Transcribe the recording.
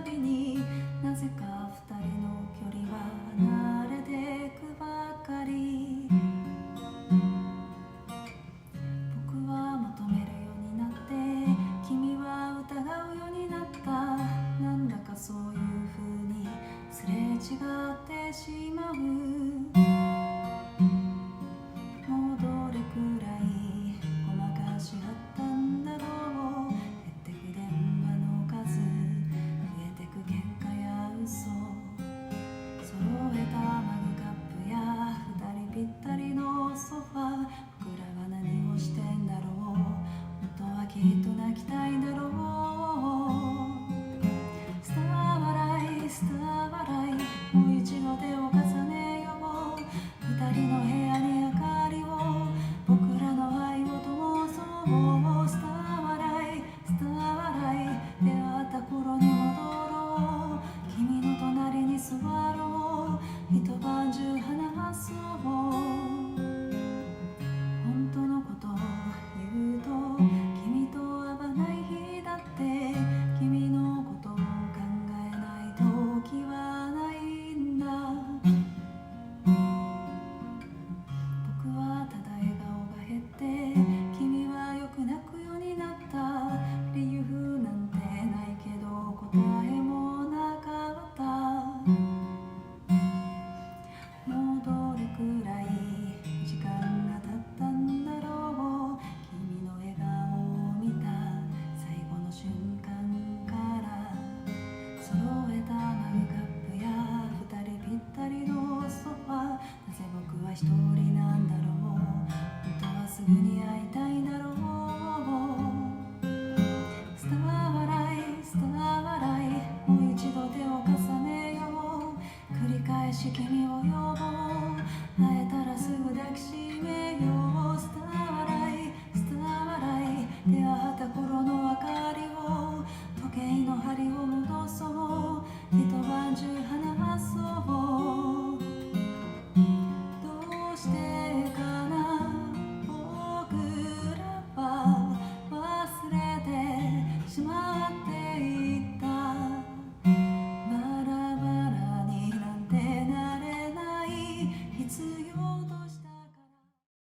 びになぜか二人の距離は離れてくばかり。僕は求めるようになって君は疑うようになった。なんだかそういう風にすれ違ってしまう。もうどれくらいごまかし合ったんだろう。減ってく電話の数、増えてく喧嘩や嘘、揃えたマグカップや二人ぴったりのソファー。僕らは何をしてんだろう。本当はきっと泣きたいんだ